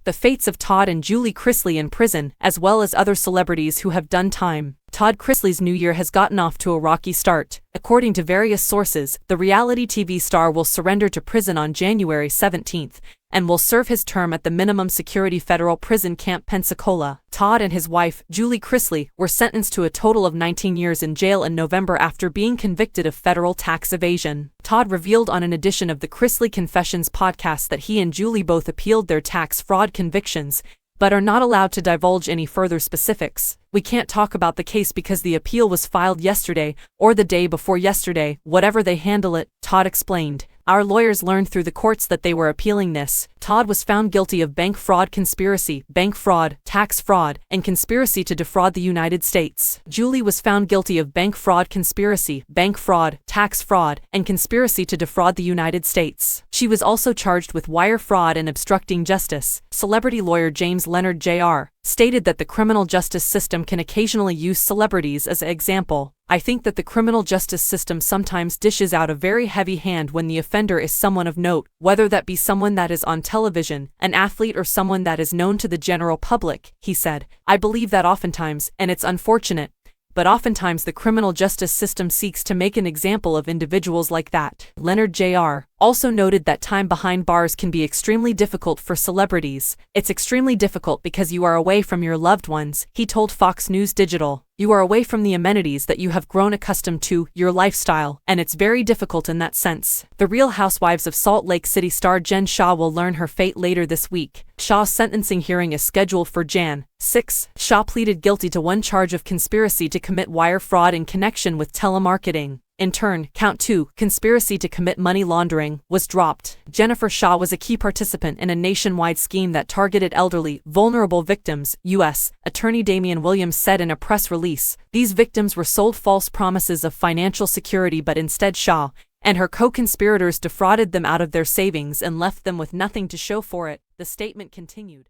the fates of Todd and Julie Chrisley in prison, as well as other celebrities who have done time. Todd Chrisley's new year has gotten off to a rocky start. According to various sources, the reality TV star will surrender to prison on January 17th and will serve his term at the minimum security federal prison Camp Pensacola. Todd and his wife, Julie Chrisley, were sentenced to a total of 19 years in jail in November after being convicted of federal tax evasion. Todd revealed on an edition of the Chrisley Confessions podcast that he and Julie both appealed their tax fraud convictions, but are not allowed to divulge any further specifics. "We can't talk about the case because the appeal was filed yesterday or the day before yesterday, whatever they handle it," Todd explained. "Our lawyers learned through the courts that they were appealing this." Todd was found guilty of bank fraud conspiracy, bank fraud, tax fraud, and conspiracy to defraud the United States. Julie was found guilty of bank fraud conspiracy, bank fraud, tax fraud, and conspiracy to defraud the United States. She was also charged with wire fraud and obstructing justice. Celebrity lawyer James Leonard Jr. stated that the criminal justice system can occasionally use celebrities as an example. "I think that the criminal justice system sometimes dishes out a very heavy hand when the offender is someone of note, whether that be someone that is on television, an athlete, or someone that is known to the general public," he said. "I believe that oftentimes, and it's unfortunate, but oftentimes the criminal justice system seeks to make an example of individuals like that." Leonard Jr. also noted that time behind bars can be extremely difficult for celebrities. "It's extremely difficult because you are away from your loved ones," he told Fox News Digital. "You are away from the amenities that you have grown accustomed to, your lifestyle, and it's very difficult in that sense." The Real Housewives of Salt Lake City star Jen Shah will learn her fate later this week. Shah's sentencing hearing is scheduled for Jan. 6. Shah pleaded guilty to one charge of conspiracy to commit wire fraud in connection with telemarketing. In turn, count 2, conspiracy to commit money laundering, was dropped. Jennifer Shah was a key participant in a nationwide scheme that targeted elderly, vulnerable victims, U.S. Attorney Damian Williams said in a press release. These victims were sold false promises of financial security, but instead Shah and her co-conspirators defrauded them out of their savings and left them with nothing to show for it, the statement continued.